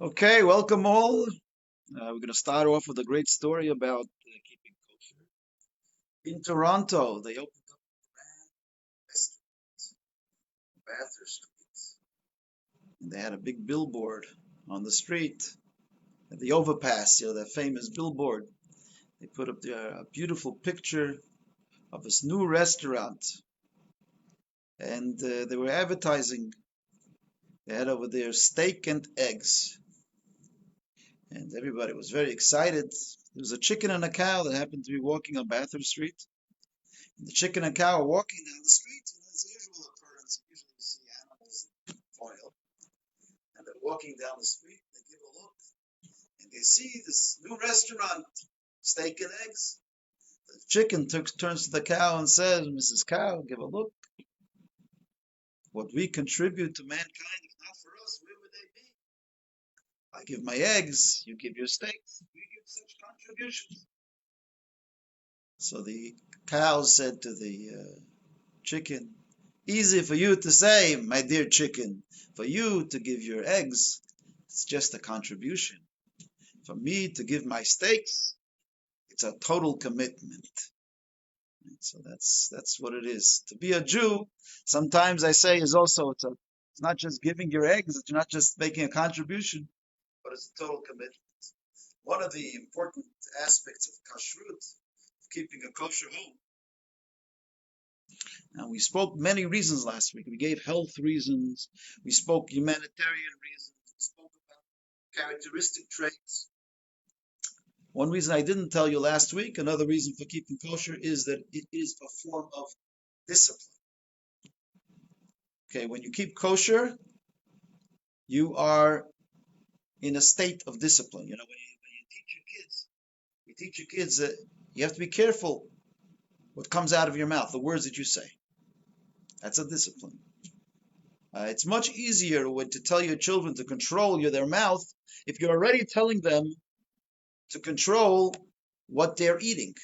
Okay, welcome all. We're going to start off with a great story about keeping kosher. In Toronto, they opened up a restaurant, Bathurst Street, and they had a big billboard on the street at the overpass, that famous billboard. They put up there a beautiful picture of this new restaurant, and they were advertising. They had over there steak and eggs, and everybody was very excited. There was a chicken and a cow that happened to be walking on Bathurst Street. The chicken and cow are walking down the street, and it's a usual occurrence. Usually you see animals in oil, and they're walking down the street, and they give a look, and they see this new restaurant, steak and eggs. The chicken turns to the cow and says, Mrs. Cow, give a look. What we contribute to mankind, if not for us, where would they be? I give my eggs, you give your steaks. We give such contributions. So the cow said to the chicken, easy for you to say, my dear chicken. For you to give your eggs, it's just a contribution. For me to give my steaks, it's a total commitment. So that's what it is. To be a Jew, sometimes I say is also it's not just giving your eggs, it's not just making a contribution, but it's a total commitment. One of the important aspects of kashrut, of keeping a kosher home. And we spoke many reasons last week. We gave health reasons. We spoke humanitarian reasons. We spoke about characteristic traits. One reason I didn't tell you last week, another reason for keeping kosher, is that it is a form of discipline. Okay, when you keep kosher, you are in a state of discipline. When you teach your kids that you have to be careful what comes out of your mouth, the words that you say. That's a discipline. It's much easier to tell your children to control their mouth if you're already telling them to control what they're eating.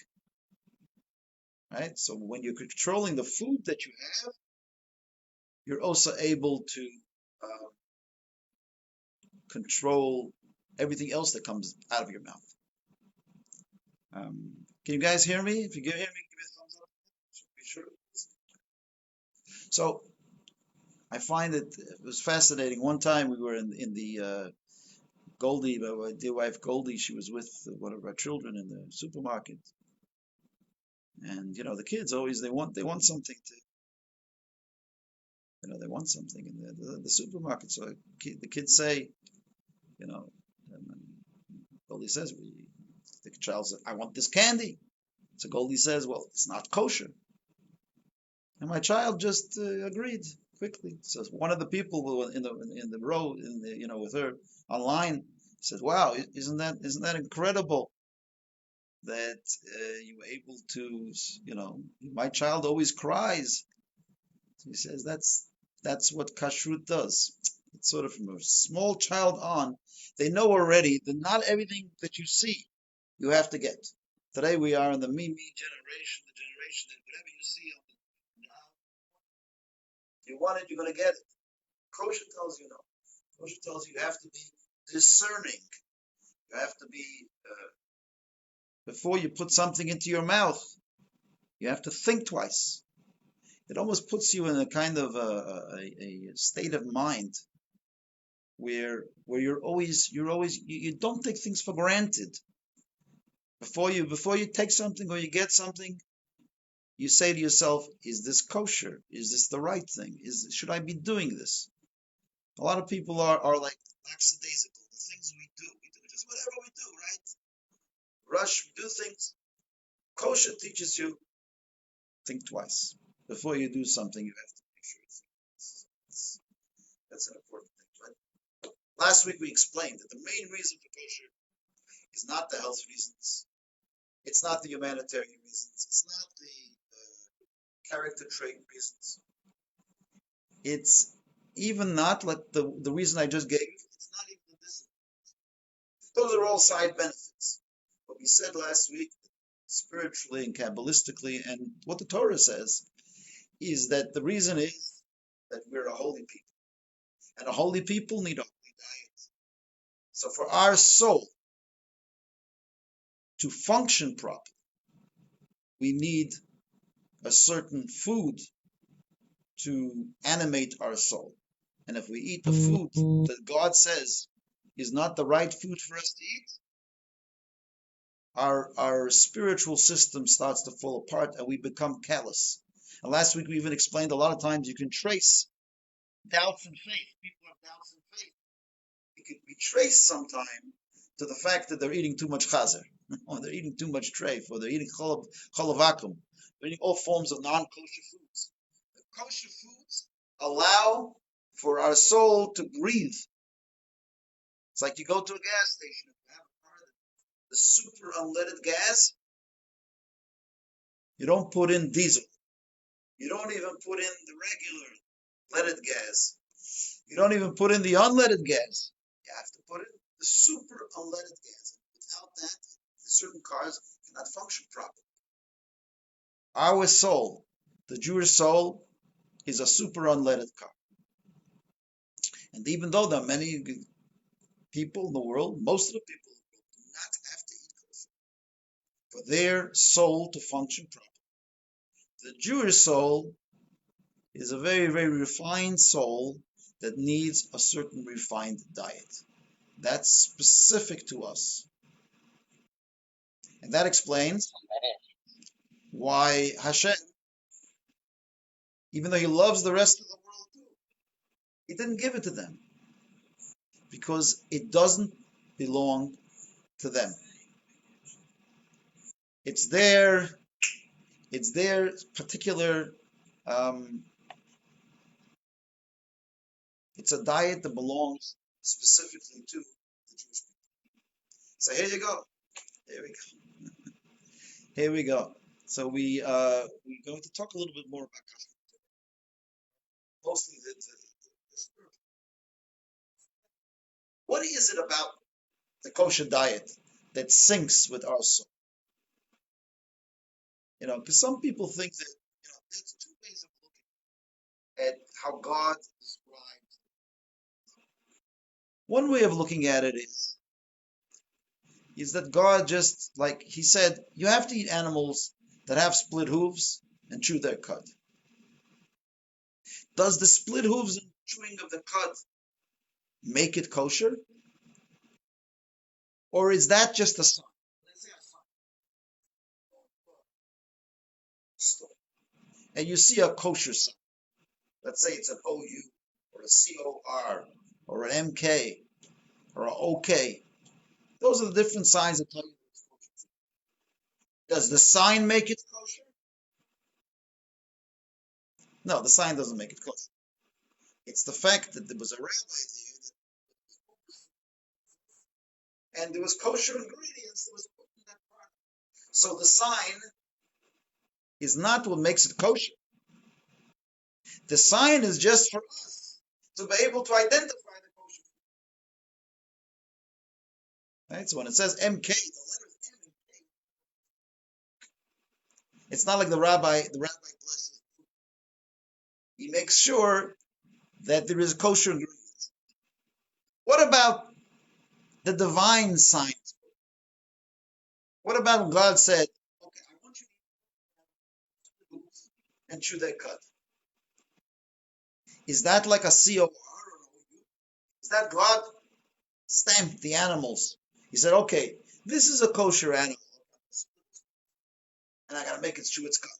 Right? So when you're controlling the food that you have, you're also able to control everything else that comes out of your mouth. Can you guys hear me? If you can hear me, give me a thumbs up. Be sure. So I find it was fascinating. One time we were in the Goldie, my dear wife Goldie, she was with one of our children in the supermarket, and the kids always they want something they want something in the supermarket. So the kids say, Goldie says, the child says, I want this candy. So Goldie says, well, it's not kosher. And my child just agreed quickly. So one of the people who were in the row with her online said, "Wow, isn't that incredible that you were able to my child always cries." So he says that's what kashrut does. It's sort of from a small child on, they know already that not everything that you see you have to get. Today we are in the me generation, the generation that whatever you see on you want it, you're going to get it. Kosher tells you no. Kosher tells you have to be discerning. You have to be, before you put something into your mouth, you have to think twice. It almost puts you in a kind of a state of mind where you don't take things for granted. Before you take something or you get something, you say to yourself, is this kosher? Is this the right thing? Should I be doing this? A lot of people are like lackadaisical. The things we do just whatever we do, right? Rush, we do things. Kosher teaches you, think twice. Before you do something, you have to make sure that's an important thing, right? Last week we explained that the main reason for kosher is not the health reasons. It's not the humanitarian reasons. It's not the character trait reasons. It's even not like the reason I just gave. It's not even the discipline. Those are all side benefits. What we said last week, spiritually and Kabbalistically, and what the Torah says, is that the reason is that we're a holy people. And a holy people need a holy diet. So for our soul to function properly, we need a certain food to animate our soul. And if we eat the food that God says is not the right food for us to eat, our spiritual system starts to fall apart and we become callous. And last week we even explained a lot of times you can trace doubts in faith. People have doubts in faith. It could be traced sometime to the fact that they're eating too much chazer, or they're eating too much treif, or they're eating cholavakum. They're eating all forms of non-kosher foods. The kosher foods allow for our soul to breathe. It's like you go to a gas station, if you have a car, the super unleaded gas, you don't put in diesel. You don't even put in the regular leaded gas. You don't even put in the unleaded gas. You have to put in the super unleaded gas. Without that, certain cars cannot function properly. Our soul, the Jewish soul, is a super unleaded car. And even though there are many people in the world, most of the people in the world do not have to eat kosher for their soul to function properly. The Jewish soul is a very, very refined soul that needs a certain refined diet. That's specific to us. And that explains why Hashem, even though he loves the rest of the world too, he didn't give it to them because it doesn't belong to them. It's their particular, it's a diet that belongs specifically to the Jewish people. So here you go. Here we go. Here we go. So we're going to talk a little bit more about kosher, mostly the spiritual. What is it about the kosher diet that syncs with our soul? Because some people think that there's two ways of looking at how God describes. One way of looking at it is that God just, like he said, you have to eat animals that have split hooves and chew their cud. Does the split hooves and chewing of the cud make it kosher? Or is that just a sign? Let's say a sign. And you see a kosher sign. Let's say it's an OU or a COR or an MK or an OK. Those are the different signs that tell you it's kosher. Does the sign make it kosher? No, the sign doesn't make it kosher. It's the fact that there was a rabbi there and there was kosher ingredients that was put in that product. So the sign is not what makes it kosher. The sign is just for us to be able to identify the kosher. Right? So when it says MK, the letters M and K, it's not like the rabbi blesses. He makes sure that there is kosher ingredients. What about the divine signs? What about when God said, okay, I want you to eat and chew that cud? Is that like a COR? Is that God stamped the animals? He said, okay, this is a kosher animal, and I gotta make it chew its cud.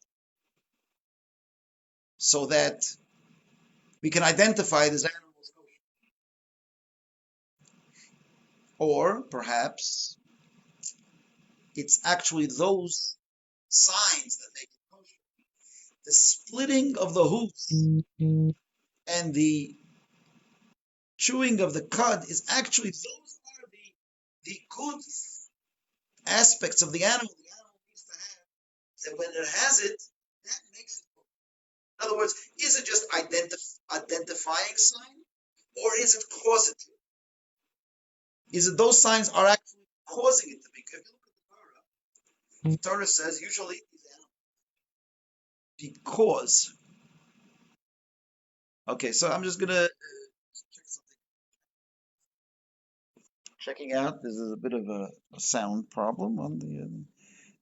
So that we can identify this animal as kosher. Or perhaps it's actually those signs that make it kosher. The splitting of the hooves and the chewing of the cud is actually, those are the good aspects of the animal needs to have. That when it has it, that makes it kosher. In other words, is it just identifying sign, or is it causative? Is it those signs are actually causing it to be? If you look at the Torah says usually because. Okay, so I'm just gonna check something. Checking out. This is a bit of a sound problem on the.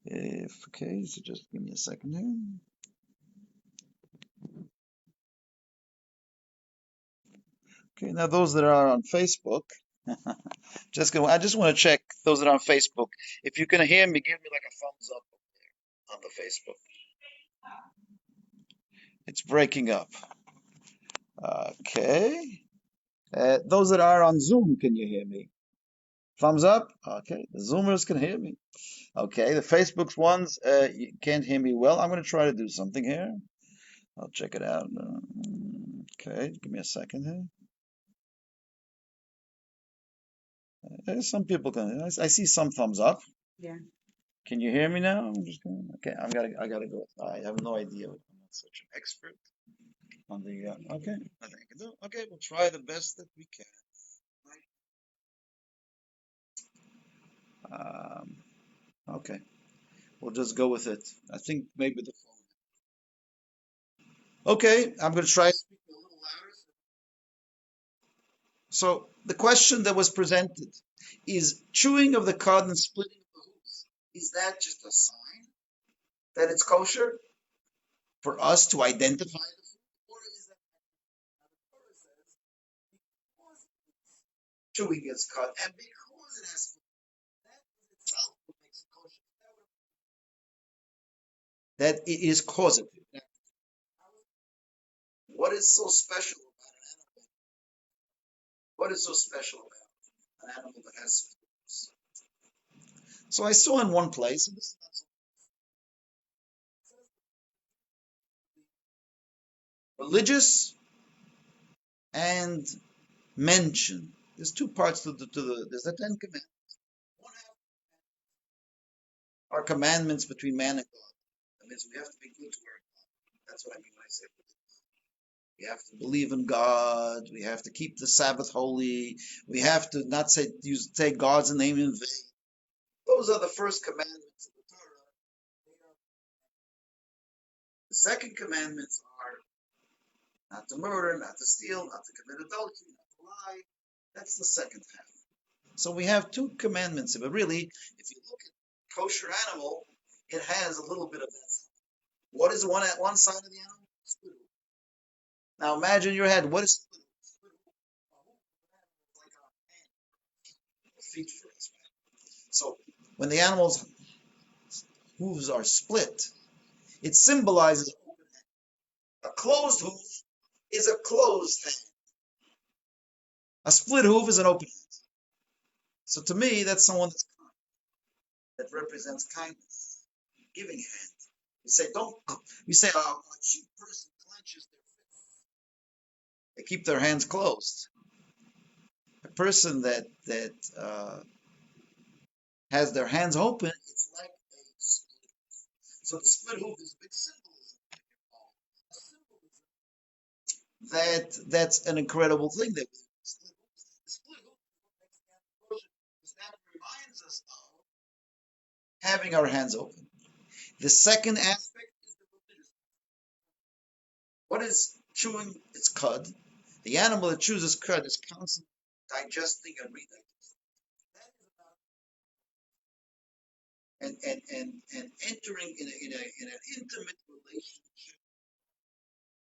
If okay, so just give me a second here. Okay, now those that are on Facebook, I just want to check those that are on Facebook. If you can hear me, give me like a thumbs up on the Facebook. It's breaking up. Okay. Those that are on Zoom, can you hear me? Thumbs up. Okay. The Zoomers can hear me. Okay. The Facebook's ones, you can't hear me well. I'm going to try to do something here. I'll check it out. Okay. Give me a second here. Some people can. I see some thumbs up. Yeah. Can you hear me now? I'm just gonna, okay. I gotta go. I have no idea. I'm not such an expert on the. Okay. Nothing I can do. Okay. We'll try the best that we can. Um, okay. We'll just go with it. I think maybe the phone. Okay. I'm gonna try speaking a little louder. So the question that was presented is chewing of the cud and splitting of the hooves. Is that just a sign that it's kosher for us to identify the food, or is that how the Torah says because it's chewing its cud and because it has that in itself what makes it kosher? That it is causative. What is so special about an animal? What is so special about an animal that has split? So I saw in one place, and this is not so religious and mention. There's two parts there's the Ten Commandments. One are commandments between man and God. That means we have to be good to our God. That's what I mean when I say we have to believe in God. We have to keep the Sabbath holy. We have to not say God's name in vain. Those are the first commandments of the Torah. The second commandments are not to murder, not to steal, not to commit adultery, not to lie. That's the second half. So we have two commandments, but really, if you look at kosher animal, it has a little bit of that. What is one at one side of the animal? Split. Now imagine your head. What is split? Like a feet for us. So when the animal's hooves are split, it symbolizes open hand. A closed hoof is a closed hand. A split hoof is an open hand. So to me, that's someone that's kind. That represents kindness, giving hand. We say, don't. We say, a cheap person clenches their fist. They keep their hands closed. A person that has their hands open, it's like a split. So the split hoof is a big symbolism. A symbolism that's an incredible thing that we split hoof. The split hoof because that reminds us of having our hands open. The second aspect is the religious. What is chewing its cud? The animal that chews its cud is constantly digesting and redigesting. That is about and entering in an intimate relationship.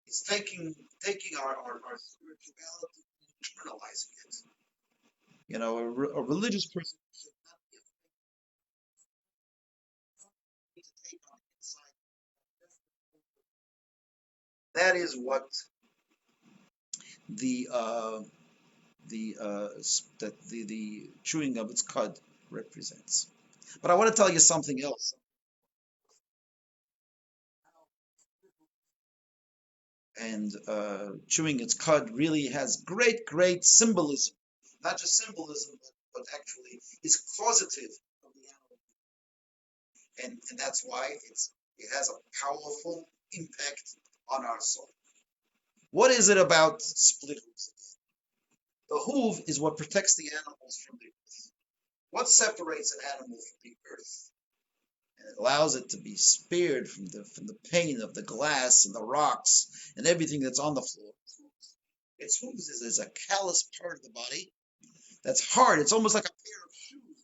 It's taking our spirituality and internalizing it. You know, a religious person should not be afraid to take on inside. That is what the the chewing of its cud represents. But I want to tell you something else. And chewing its cud really has great symbolism. Not just symbolism, but actually is causative of the animal. And that's why it has a powerful impact on our soul. What is it about split hooves? The hoof is what protects the animals from the earth. What separates an animal from the earth? And it allows it to be spared from the pain of the glass and the rocks and everything that's on the floor. Its hooves is a callous part of the body that's hard. It's almost like a pair of shoes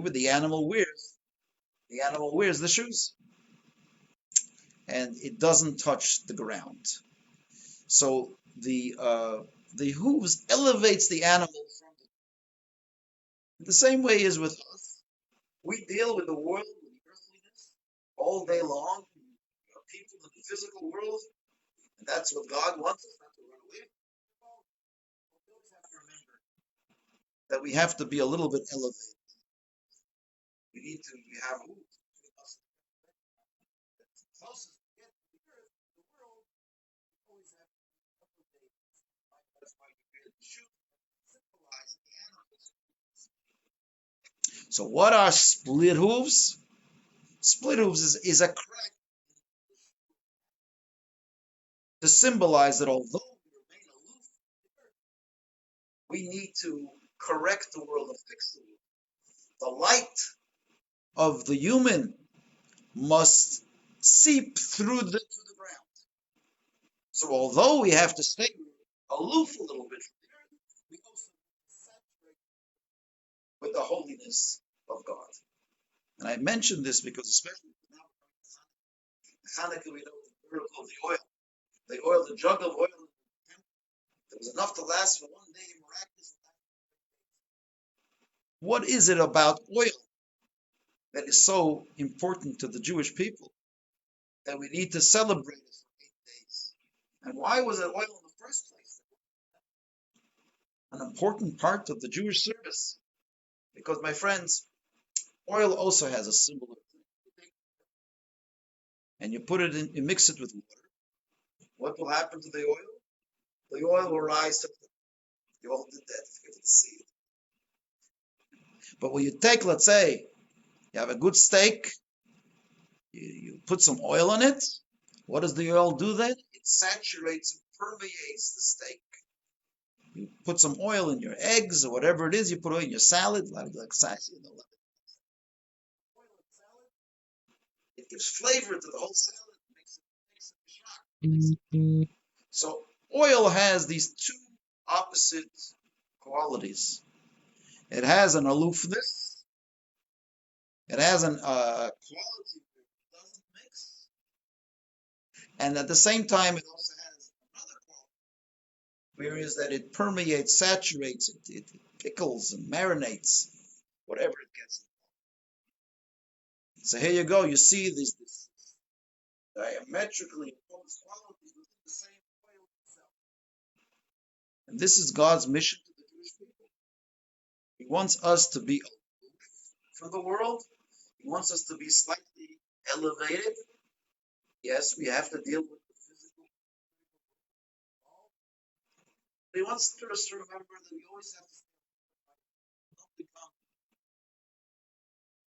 that the animal wears. The animal wears the shoes, and it doesn't touch the ground. So the hooves elevates the animal from the same way as with us. We deal with the world, with the earthliness, all day long. People in the physical world, and that's what God wants us not to run away from. We always have to remember that we have to be a little bit elevated. We have hooves between us and the closest we get to the earth, the world, we always have to be elevated. That's why you wear the shoes symbolize the animals. So what are split hooves? Split hooves is a crack to symbolize that although we remain aloof, we need to correct the world and fix the world. The light of the human must seep through to the ground. So although we have to stay aloof a little bit from the earth, we also saturate with the holiness of God. And I mentioned this because especially now Hanukkah, we know the miracle of the oil. They oiled the jug of oil in the temple. There was enough to last for one day, miraculous. What is it about oil that is so important to the Jewish people that we need to celebrate it for 8 days? And why was it oil in the first place? An important part of the Jewish service. Because, my friends, oil also has a similar thing. And you put it in, you mix it with water. What will happen to the oil? The oil will rise to the top. You all did that, you can see it. But when you take, let's say, you have a good steak, you put some oil on it. What does the oil do then? It saturates and permeates the steak. You put some oil in your eggs or whatever it is, you put oil in your salad, like it gives flavor to the whole salad, makes it So oil has these two opposite qualities. It has an aloofness. It has an quality where it doesn't mix. And at the same time, it also has another quality, whereas that it permeates, saturates, it pickles and marinates, whatever it gets. So here you go. You see this diametrically opposed qualities within the same oil itself. And this is God's mission to the Jewish people. He wants us to be aloof from the world. He wants us to be slightly elevated. Yes, we have to deal with the physical. But he wants us to remember that we always have to become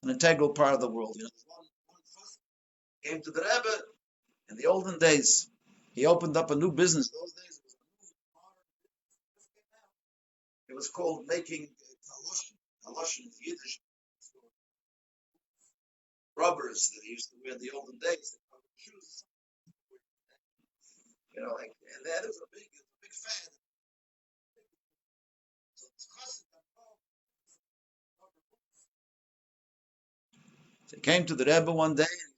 an integral part of the world. You know, one came to the Rebbe in the olden days. He opened up a new business. Those days it was a new modern business. It was called making taloshin in Yiddish. Rubbers that he used to wear in the olden days. Shoes. You know, like, and that was a big fad. So he came to the Rebbe one day and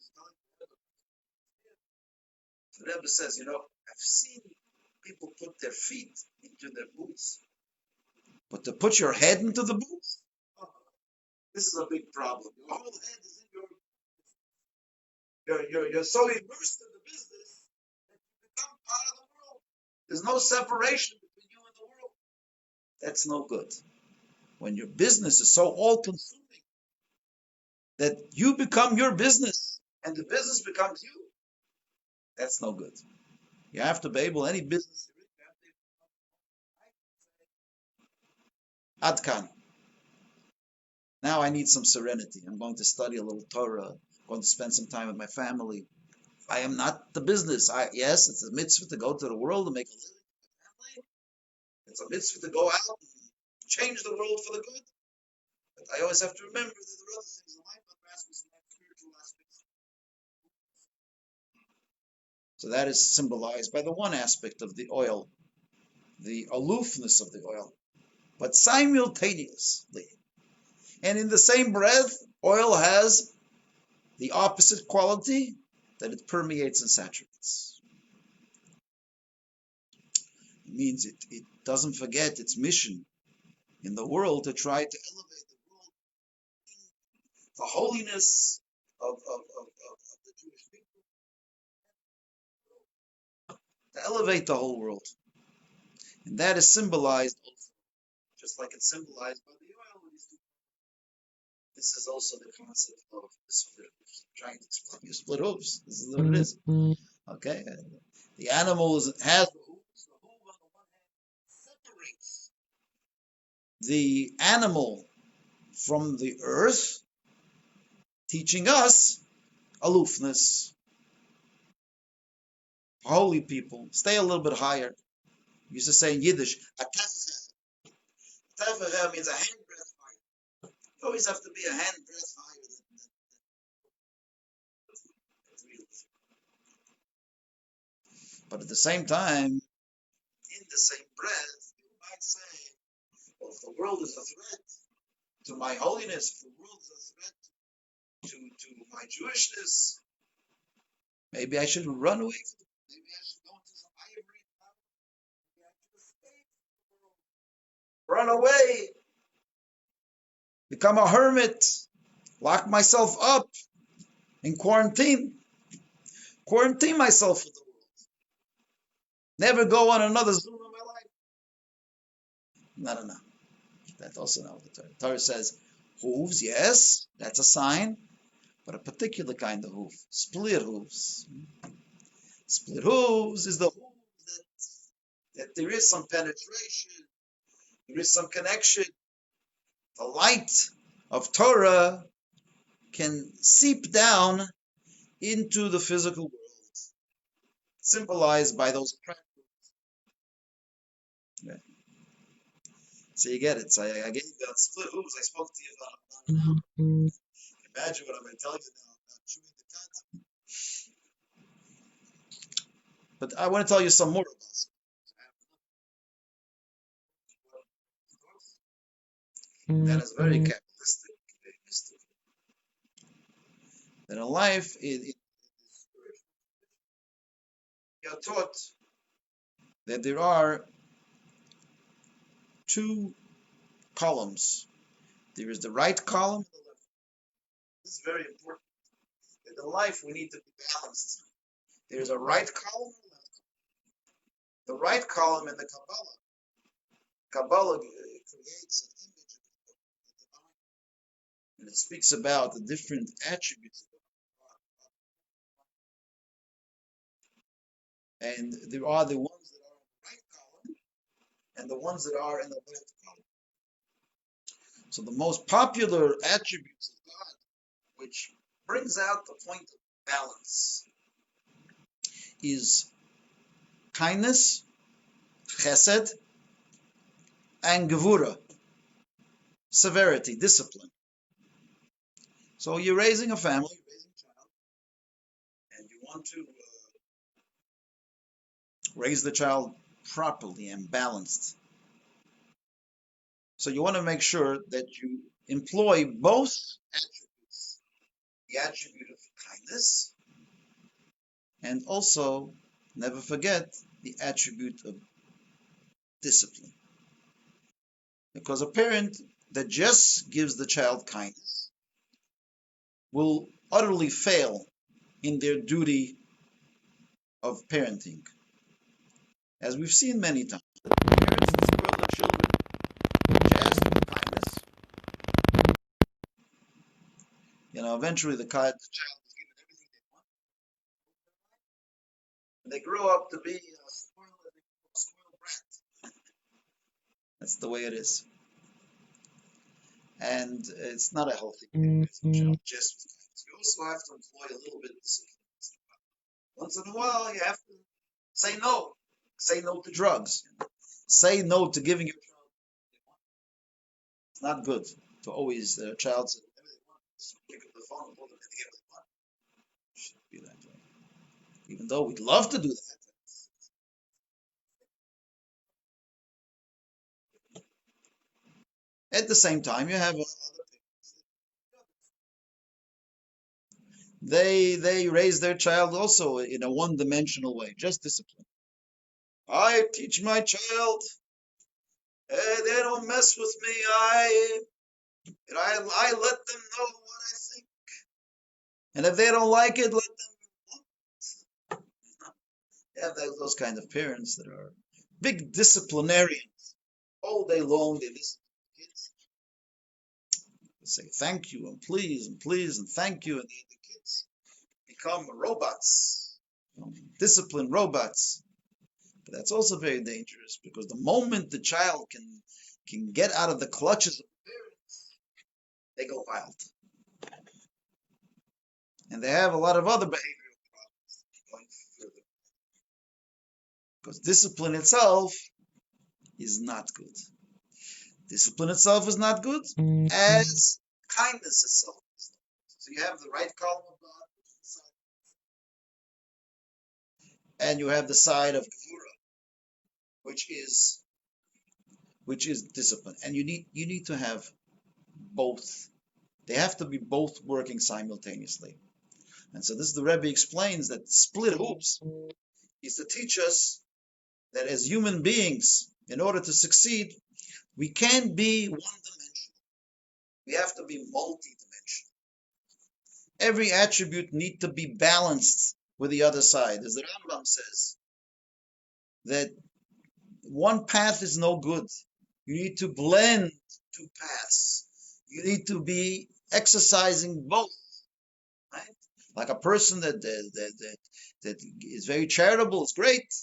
the Rebbe says, you know, I've seen people put their feet into their boots, but to put your head into the boots, this is a big problem. Your whole head is in you're so immersed in the business that you become part of the world. There's no separation between you and the world. That's no good. When your business is so all-consuming that you become your business and the business becomes you, that's no good. You have to be able, any business you're in, you have to Adkan. Now I need some serenity. I'm going to study a little Torah. I'm going to spend some time with my family. I am not the business. Yes, it's a mitzvah to go to the world and make a living with my family. It's a mitzvah to go out and change the world for the good. But I always have to remember that there are other things in life that grasp some spiritual aspects. So that is symbolized by the one aspect of the oil. the aloofness of the oil, but simultaneously. And in the same breath, oil has the opposite quality, that it permeates and saturates. It means it doesn't forget its mission in the world to try to elevate the world, the holiness of the Jewish people, to elevate the whole world. And that is symbolized also, just like it's symbolized by the oil. This is also the concept of the split hooves. I'm trying to explain you split hooves. This is what it is. Okay? The animal has the hooves. The hoof on the one hand separates the animal from the earth, teaching us aloofness. Holy people, stay a little bit higher. We used to say in Yiddish, a tefecha means a handbreadth higher. You always have to be a handbreadth higher than real. But at the same time, in the same breath, you might say, well, if the world is a threat to my holiness, if the world is a threat to my Jewishness, maybe I shouldn't run away from it. Maybe I should go into some ivory tower. Maybe I should escape from the world. Run away. Become a hermit. Lock myself up in quarantine. Quarantine myself with the world. Never go on another Zoom in my life. No. That's also not what the Torah. The Torah says, hooves, yes, that's a sign, but a particular kind of hoof. Split hooves. Split hooves is the hoof that there is some penetration, there is some connection. The light of Torah can seep down into the physical world, symbolized by those practices. Yeah. So you get it. So I gave you that split hooves. I spoke to you about an hour. Imagine what I'm going to tell you now about chewing the cud. But I want to tell you some more about it. That is very Kabbalistic, very mystical. That in life, we are taught that there are two columns. There is the right column and the left. This is very important. In life, we need to be balanced. There's a right column and a left column. The right column in the Kabbalah creates an image of the divine, and it speaks about the different attributes of God. And there are the ones that are in the right column and the ones that are in the left column. So the most popular attributes of God, which brings out the point of balance, is kindness, chesed, and gevura, severity, discipline. So you're raising a family, you're raising a child, and you want to raise the child properly and balanced. So you want to make sure that you employ both attributes, the attribute of kindness, and also never forget the attribute of discipline. Because a parent that just gives the child kindness will utterly fail in their duty of parenting. As we've seen many times, parents that spoil their children just with kindness, eventually the child is given everything they want, and they grow up to be a spoiled brat. That's the way it is. And it's not a healthy thing, just with kindness. You also have to employ a little bit of discipline. Once in a while, you have to say no. Say no to drugs. Say no to giving your child what it's not good to always child say whatever they want. So pick up the phone and pull them in to get what they want. It shouldn't be that way. Even though we'd love to do that. At the same time, you have other they raise their child also in a one-dimensional way, just discipline. I teach my child, they don't mess with me. I let them know what I think, and if they don't like it, let them. Yeah, those kind of parents that are big disciplinarians all day long. They listen to kids. They say thank you and please and thank you, and the kids become robots, disciplined robots. But that's also very dangerous because the moment the child can get out of the clutches of the parents, they go wild, and they have a lot of other behavioral problems going further because discipline itself is not good. Discipline itself is not good, as kindness itself is not good. So you have the right column of God, and you have the side of Gevura, which is discipline, and you need to have both. They have to be both working simultaneously. And so this the Rebbe explains that split hoops is to teach us that as human beings, in order to succeed, we can't be one-dimensional. We have to be multi-dimensional. Every attribute needs to be balanced with the other side. As the Rambam says, that one path is no good. You need to blend two paths. You need to be exercising both. Right? Like a person that is very charitable is great.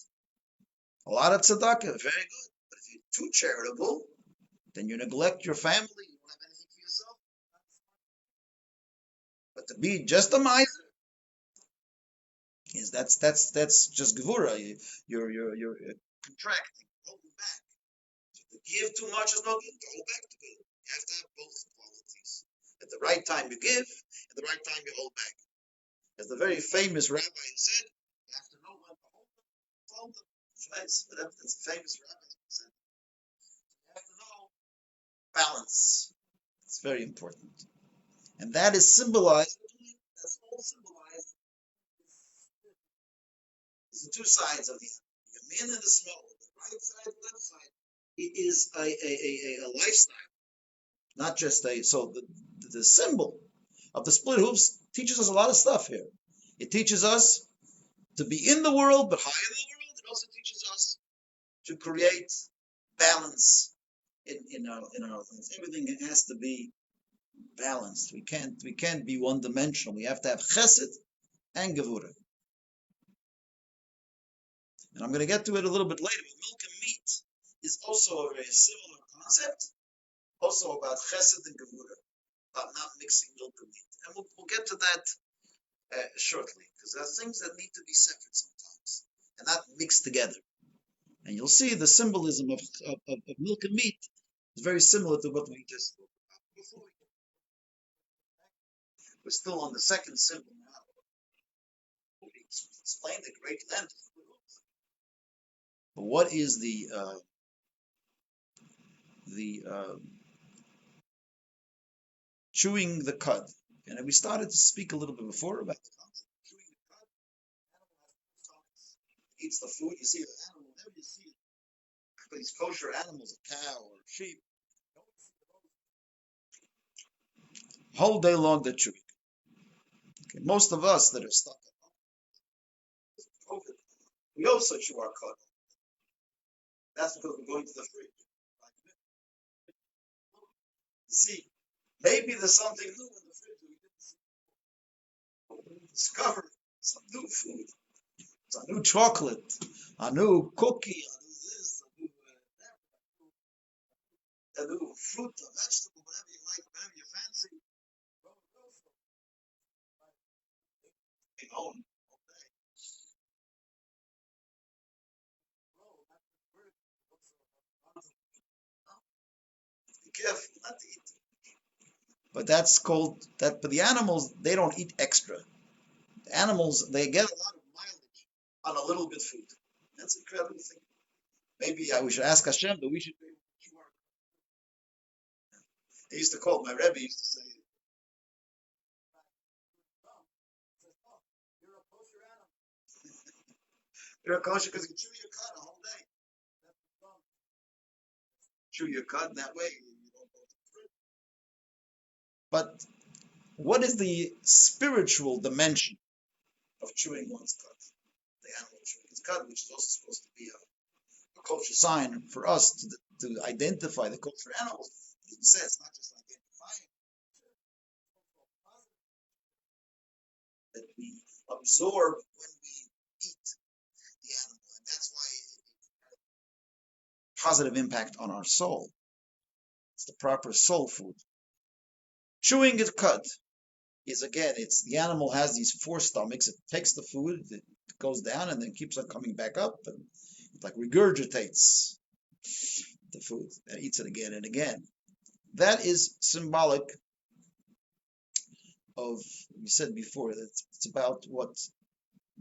A lot of tzedakah, very good. But if you're too charitable, then you neglect your family. You don't have anything for yourself. But to be just a miser is that's just gevura. You're contracting, holding back. To give too much is no good. To hold back too good. You have to have both qualities. At the right time you give, at the right time you hold back. As the very famous rabbi said, you have to know when to hold them. That's a famous rabbi said. You have to know balance. It's very important. And that is symbolized, that's all symbolized. There's the two sides of the yamin and the small, the right side, the left side. It is a lifestyle, not just a, so the symbol of the split hoops teaches us a lot of stuff here. It teaches us to be in the world, but higher in the world. It also teaches us to create balance in our things. Everything has to be balanced. We can't be one dimensional. We have to have chesed and gevura. And I'm going to get to it a little bit later. But milk and meat is also a very similar concept. Also about chesed and gevura, about not mixing milk and meat. And we'll get to that shortly, because there are things that need to be separate sometimes and not mixed together. And you'll see the symbolism of milk and meat is very similar to what we just spoke about before. We're still on the second symbol now. We explained the great length. But what is the chewing the cud? And we started to speak a little bit before about the concept of chewing the cud. Animal has two stomachs. It eats the food. You see the animal, whenever you see it, these kosher animals, a cow or a sheep, whole day long they're chewing. Okay. Most of us that are stuck at home, we also chew our cud. That's because we're going to the fridge. See, maybe there's something new in the fridge we didn't see. We discovered some new food. It's a new chocolate, a new cookie, a new this, a new fruit, a vegetable, whatever you like, whatever you fancy. Own. Be careful not to eat. But that's called that. But the animals, they don't eat extra. The animals, they get a lot of mileage on a little bit food. That's an incredible thing. Maybe we should ask Hashem, but we should be able to chew our. They used to call it, my Rebbe used to say, you're a kosher because you chew your cud a whole day. Chew your cud that way. You don't go to prison. But what is the spiritual dimension of chewing one's cud? The animal chewing its cud, which is also supposed to be a kosher sign for us to identify the kosher animals. As we say, it's not just identifying that we absorb when we eat the animal, and that's why it has a positive impact on our soul. It's the proper soul food. Chewing its cud is, again, it's the animal has these four stomachs. It takes the food, it goes down, and then keeps on coming back up, and it like regurgitates the food and eats it again and again. That is symbolic of, we said before, that it's about what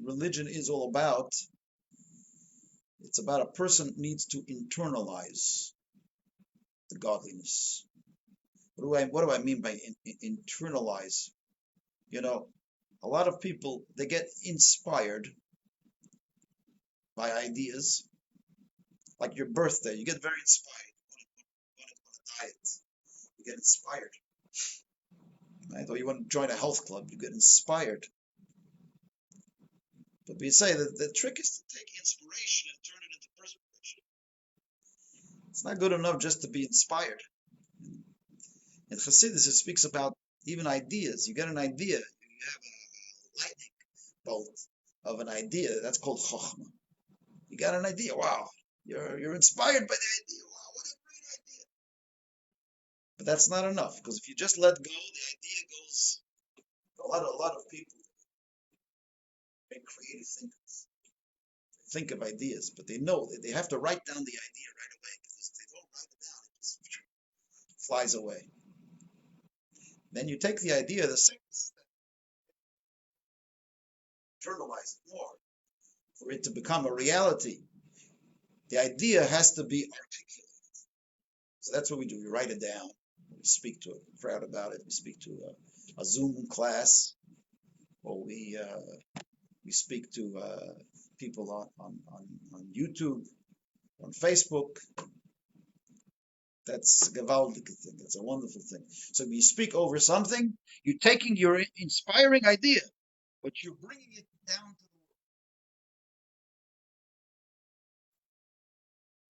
religion is all about. It's about a person needs to internalize the godliness. What do I mean by internalize? You know, a lot of people, they get inspired by ideas. Like your birthday, you get very inspired. You want to diet, you get inspired. Right? Or you want to join a health club, you get inspired. But we say that the trick is to take inspiration and turn it into perspiration. It's not good enough just to be inspired. In Chassidus, it speaks about even ideas. You get an idea, you have a lightning bolt of an idea. That's called chokhmah. You got an idea. Wow, you're inspired by the idea. Wow, what a great idea! But that's not enough, because if you just let go, the idea goes. A lot of people make creative thinkers. They think of ideas, but they know that they have to write down the idea right away, because if they don't write it down, it just flies away. Then you take the idea, the second step, internalize it more. For it to become a reality, the idea has to be articulated. So that's what we do. We write it down. We speak to a crowd about it. We speak to a Zoom class, or we speak to people on YouTube, on Facebook. That's a gewaldige thing. That's a wonderful thing. So when you speak over something, you're taking your inspiring idea, but you're bringing it down to the world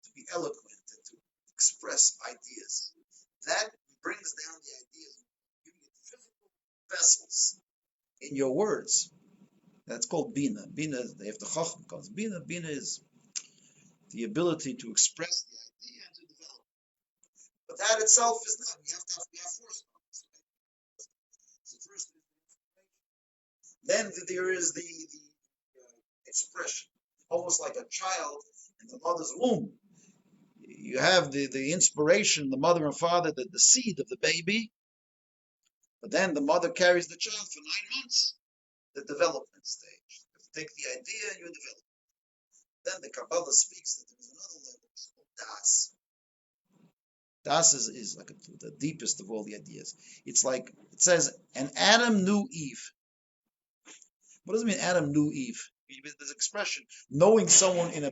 to be eloquent and to express ideas. That brings down the ideas, giving it physical vessels in your words. That's called bina. Bina, they have the chacham, because bina is the ability to express the idea and to develop. But that itself is not. We have four stomachs. So first, then there is the expression, almost like a child in the mother's womb. You have the inspiration, the mother and father, the seed of the baby, but then the mother carries the child for 9 months, the development stage. You take the idea and you develop. Then the Kabbalah speaks that there is another level, it's called Das. Das is like the deepest of all the ideas. It's like, it says, and Adam knew Eve. What does it mean Adam knew Eve? This expression, knowing someone in a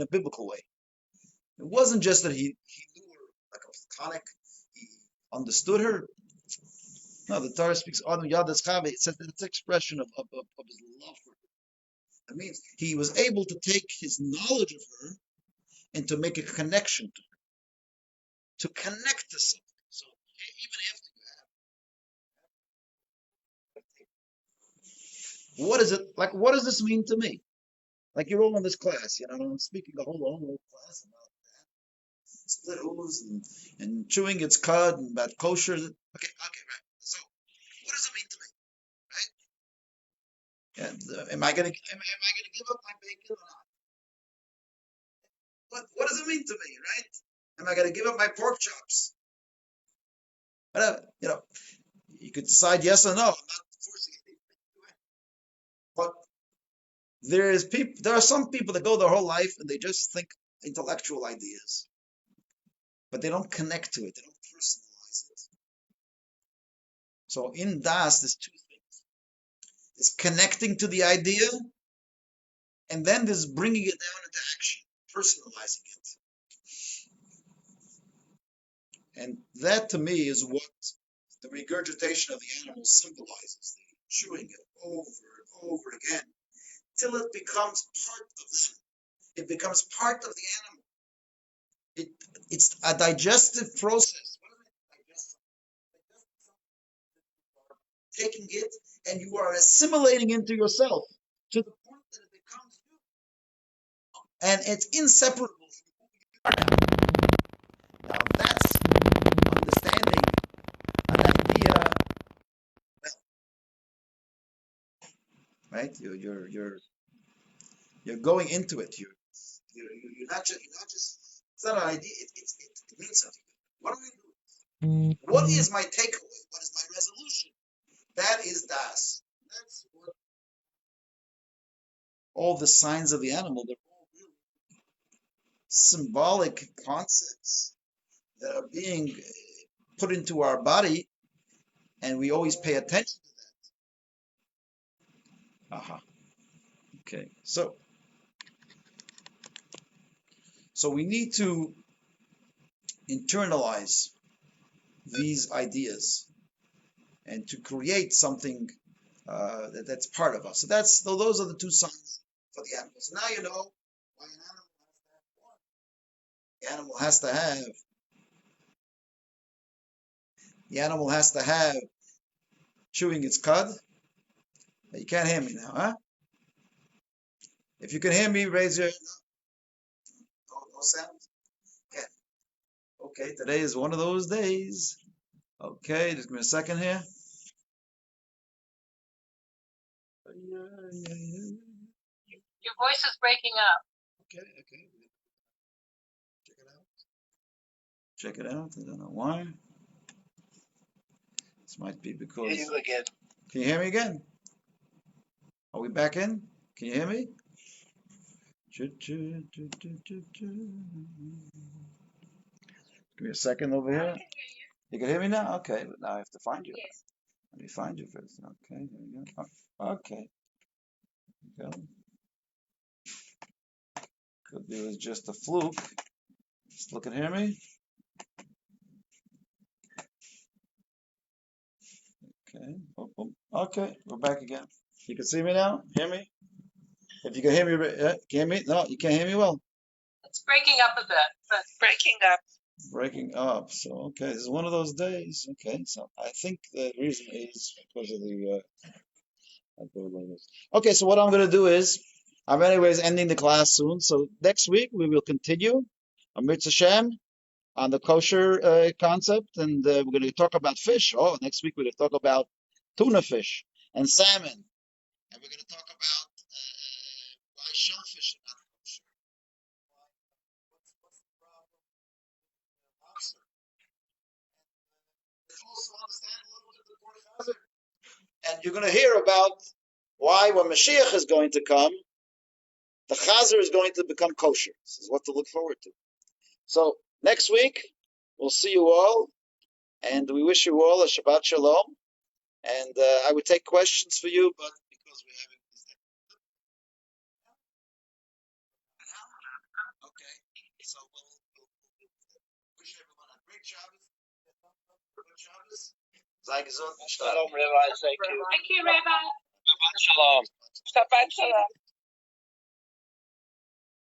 biblical way. It wasn't just that he knew her like a platonic, he understood her. No, the Torah speaks Adam Yadas Chave. It says that it's an expression of his love for her. That means he was able to take his knowledge of her and to make a connection to her, to connect to something. So even after you have, what is it like? What does this mean to me? Like you're all in this class, I'm speaking a whole class about split hooves and chewing its cud and about kosher. Okay, right. So what does it mean to me, right? And am I gonna give up my bacon or not? What does it mean to me, right? Am I gonna give up my pork chops? Whatever, you could decide yes or no. I'm not forcing anything. But there are some people that go their whole life and they just think intellectual ideas, but they don't connect to it. They don't personalize it. So in Das, there's two things. There's connecting to the idea, and then there's bringing it down into action, personalizing it. And that, to me, is what the regurgitation of the animal symbolizes. The chewing it over and over again, till it becomes part of them. It becomes part of the animal. It's a digestive process. What is it? Taking it, and you are assimilating into yourself to the point that it becomes you. And it's inseparable from who you are. Now that's understanding an idea, right? You're going into it. You're not just it's not an idea. It means something. What do we do? What is my takeaway? What is my resolution? That is Das. That's what all the signs of the animal. They're all really symbolic concepts that are being put into our body, and we always pay attention to that. Aha. Okay. So we need to internalize these ideas and to create something that's part of us. So those are the two signs for the animals. So now you know why an animal has to have one. The animal has to have chewing its cud. You can't hear me now, huh? If you can hear me, raise your no sound. Yeah. Okay, today is one of those days. Okay, just give me a second here. Your voice is breaking up. Okay. Check it out. I don't know why. This might be because. Hear you again. Can you hear me again? Are we back in? Can you hear me? Give me a second over here. You can hear me now? Okay, but now I have to find you. Yes. Let me find you first. Okay, here we go. Oh, okay. There we go. Could be it was just a fluke. Still can hear me? Okay. Okay, we're back again. You can see me now? Hear me? If you can hear me, can you hear me? No, you can't hear me well. It's breaking up a bit, but breaking up. Breaking up. So, okay, this is one of those days. Okay, so I think the reason is because of the. Okay, so what I'm going to do is, I'm anyways ending the class soon. So next week we will continue, Amrit Hashem, on the kosher concept, and we're going to talk about fish. Oh, next week we're going to talk about tuna fish and salmon, and we're going to talk about why shellfish are not kosher. What's the problem with lobster? And also understand a little bit of the Chazer. And you're going to hear about why when Mashiach is going to come, the Chazer is going to become kosher. This is what to look forward to. So next week, we'll see you all, and we wish you all a Shabbat Shalom. And I would take questions for you, but because we're having this thing. Okay, so we'll wish everyone a great Shabbos. Good Shabbos. Sei gesund. Shalom, Rabbi. Thank you. Thank you, Rabbi. Shabbat Shalom. Shabbat Shalom.